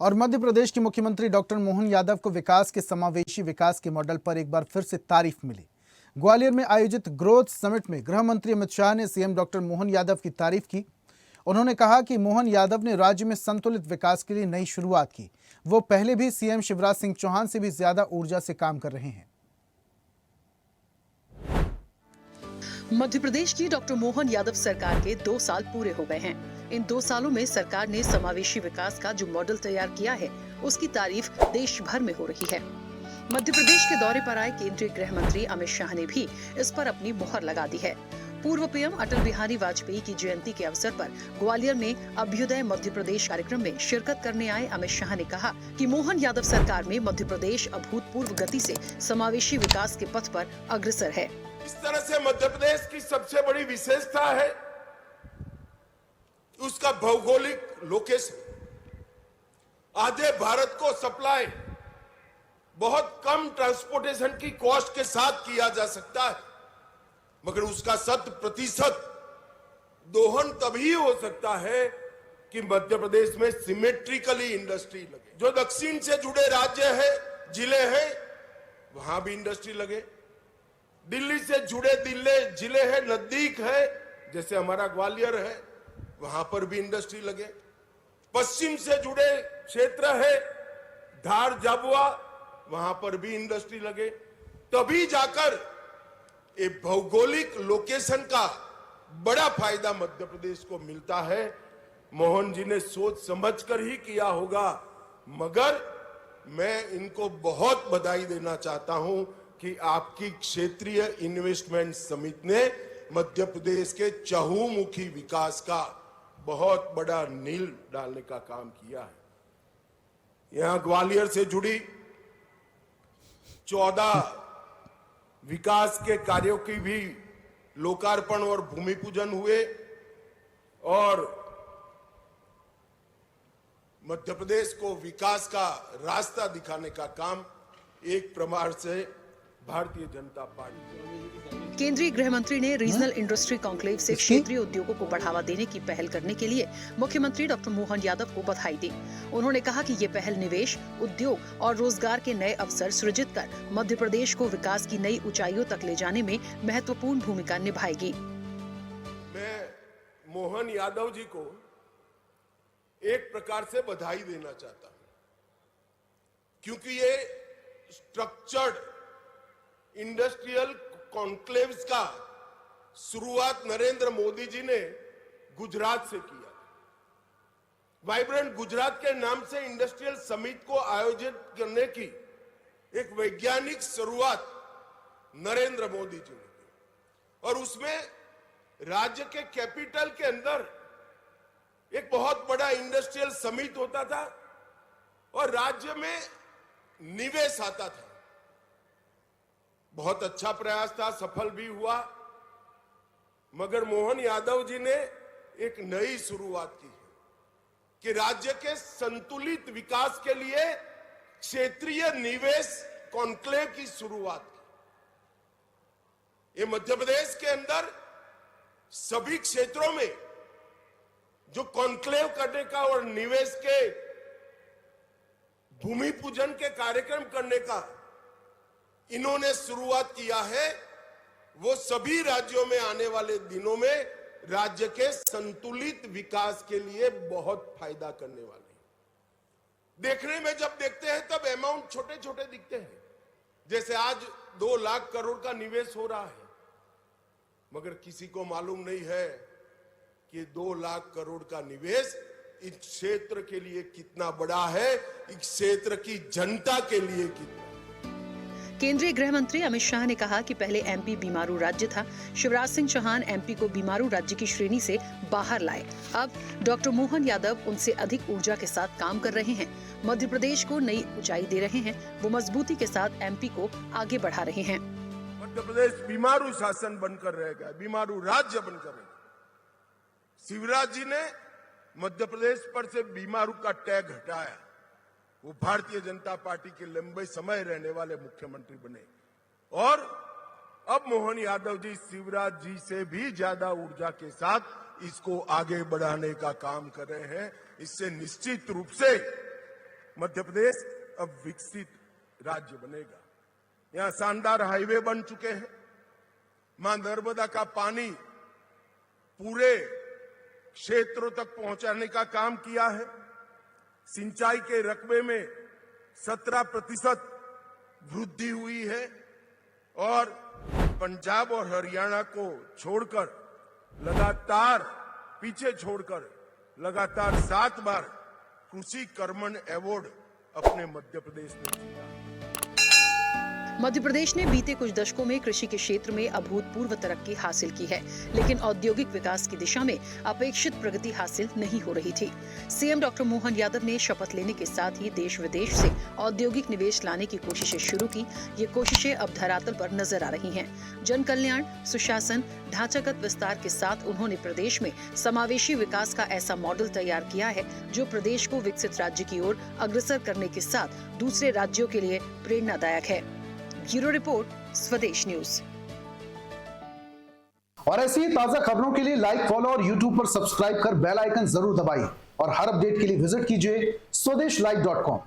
और मध्य प्रदेश के मुख्यमंत्री डॉक्टर मोहन यादव को विकास के समावेशी विकास के मॉडल पर एक बार फिर से तारीफ मिली। ग्वालियर में आयोजित ग्रोथ समिट में गृह मंत्री अमित शाह ने सीएम डॉक्टर मोहन यादव की तारीफ की। उन्होंने कहा कि मोहन यादव ने राज्य में संतुलित विकास के लिए नई शुरुआत की। वो पहले भी सीएम शिवराज सिंह चौहान से भी ज्यादा ऊर्जा से काम कर रहे हैं। मध्य प्रदेश की डॉक्टर मोहन यादव सरकार के 2 साल पूरे हो गए हैं। इन 2 सालों में सरकार ने समावेशी विकास का जो मॉडल तैयार किया है, उसकी तारीफ देश भर में हो रही है। मध्य प्रदेश के दौरे पर आए केंद्रीय गृह मंत्री अमित शाह ने भी इस पर अपनी मुहर लगा दी है। पूर्व पीएम अटल बिहारी वाजपेयी की जयंती के अवसर पर ग्वालियर में अभ्युदय मध्य प्रदेश कार्यक्रम में शिरकत करने आए अमित शाह ने कहा कि मोहन यादव सरकार में मध्य प्रदेश अभूतपूर्व गति से समावेशी विकास के पथ पर अग्रसर है। इस तरह से मध्य प्रदेश की सबसे बड़ी विशेषता है उसका भौगोलिक लोकेशन। आधे भारत को सप्लाई बहुत कम ट्रांसपोर्टेशन की कॉस्ट के साथ किया जा सकता है, मगर उसका 100% दोहन तभी हो सकता है कि मध्य प्रदेश में सिमेट्रिकली इंडस्ट्री लगे। जो दक्षिण से जुड़े राज्य है, जिले हैं, वहां भी इंडस्ट्री लगे। दिल्ली से जुड़े जिले हैं, नजदीक है, जैसे हमारा ग्वालियर है, वहां पर भी इंडस्ट्री लगे। पश्चिम से जुड़े क्षेत्र है, धार झाबुआ, वहां पर भी इंडस्ट्री लगे। तभी जाकर ये भौगोलिक लोकेशन का बड़ा फायदा मध्य प्रदेश को मिलता है। मोहन जी ने सोच समझकर ही किया होगा, मगर मैं इनको बहुत बधाई देना चाहता हूं कि आपकी क्षेत्रीय इन्वेस्टमेंट समिति ने मध्य प्रदेश के चहुमुखी विकास का बहुत बड़ा नींव डालने का काम किया है। यहां ग्वालियर से जुड़ी 14 विकास के कार्यों की भी लोकार्पण और भूमि पूजन हुए और मध्य प्रदेश को विकास का रास्ता दिखाने का काम एक प्रकार से भारतीय जनता पार्टी। केंद्रीय गृह मंत्री ने रीजनल इंडस्ट्री कॉन्क्लेव से क्षेत्रीय उद्योगों को बढ़ावा देने की पहल करने के लिए मुख्यमंत्री डॉक्टर मोहन यादव को बधाई दी। उन्होंने कहा कि ये पहल निवेश, उद्योग और रोजगार के नए अवसर सृजित कर मध्य प्रदेश को विकास की नई ऊंचाइयों तक ले जाने में महत्वपूर्ण भूमिका निभाएगी। मैं मोहन यादव जी को एक प्रकार से बधाई देना चाहता हूं, क्योंकि ये स्ट्रक्चर्ड इंडस्ट्रियल कॉन्क्लेव्स का शुरुआत नरेंद्र मोदी जी ने गुजरात से किया। वाइब्रेंट गुजरात के नाम से इंडस्ट्रियल समिट को आयोजित करने की एक वैज्ञानिक शुरुआत नरेंद्र मोदी जी ने की और उसमें राज्य के कैपिटल के अंदर एक बहुत बड़ा इंडस्ट्रियल समिट होता था और राज्य में निवेश आता था। बहुत अच्छा प्रयास था, सफल भी हुआ, मगर मोहन यादव जी ने एक नई शुरुआत की है कि राज्य के संतुलित विकास के लिए क्षेत्रीय निवेश कॉन्क्लेव की शुरुआत की। ये मध्य प्रदेश के अंदर सभी क्षेत्रों में जो कॉन्क्लेव करने का और निवेश के भूमि पूजन के कार्यक्रम करने का इन्होंने शुरुआत किया है, वो सभी राज्यों में आने वाले दिनों में राज्य के संतुलित विकास के लिए बहुत फायदा करने वाले हैं। देखने में जब देखते हैं तब अमाउंट छोटे छोटे दिखते हैं, जैसे आज 2 लाख करोड़ का निवेश हो रहा है, मगर किसी को मालूम नहीं है कि 2 लाख करोड़ का निवेश इस क्षेत्र के लिए कितना बड़ा है, इस क्षेत्र की जनता के लिए कितना। केंद्रीय गृह मंत्री अमित शाह ने कहा कि पहले एमपी बीमारू राज्य था। शिवराज सिंह चौहान एमपी को बीमारू राज्य की श्रेणी से बाहर लाए। अब डॉक्टर मोहन यादव उनसे अधिक ऊर्जा के साथ काम कर रहे हैं, मध्य प्रदेश को नई ऊंचाई दे रहे हैं। वो मजबूती के साथ एमपी को आगे बढ़ा रहे हैं। मध्य प्रदेश बीमारू शासन बनकर रहेगा, बीमारू राज्य बनकर रहेगा। शिवराज जी ने मध्य प्रदेश पर से बीमारू का टैग हटाया। वो भारतीय जनता पार्टी के लंबे समय रहने वाले मुख्यमंत्री बने और अब मोहन यादव जी शिवराज जी से भी ज्यादा ऊर्जा के साथ इसको आगे बढ़ाने का काम कर रहे हैं। इससे निश्चित रूप से मध्य प्रदेश अब विकसित राज्य बनेगा। यहाँ शानदार हाईवे बन चुके हैं। मां नर्मदा का पानी पूरे क्षेत्रों तक पहुंचाने का काम किया है। सिंचाई के रकबे में 17% वृद्धि हुई है और पंजाब और हरियाणा को छोड़कर लगातार 7 बार कृषि कर्मण अवार्ड अपने मध्य प्रदेश ने जीता। मध्य प्रदेश ने बीते कुछ दशकों में कृषि के क्षेत्र में अभूतपूर्व तरक्की हासिल की है, लेकिन औद्योगिक विकास की दिशा में अपेक्षित प्रगति हासिल नहीं हो रही थी। सीएम डॉक्टर मोहन यादव ने शपथ लेने के साथ ही देश विदेश से औद्योगिक निवेश लाने की कोशिशें शुरू की। ये कोशिशें अब धरातल पर नजर आ रही हैं। जन कल्याण, सुशासन, ढांचागत विस्तार के साथ उन्होंने प्रदेश में समावेशी विकास का ऐसा मॉडल तैयार किया है जो प्रदेश को विकसित राज्य की ओर अग्रसर करने के साथ दूसरे राज्यों के लिए प्रेरणादायक है। ब्यूरो रिपोर्ट, स्वदेश न्यूज। और ऐसी ही ताजा खबरों के लिए लाइक, फॉलो और यूट्यूब पर सब्सक्राइब कर बेल आइकन जरूर दबाइए और हर अपडेट के लिए विजिट कीजिए swedeshlive.com।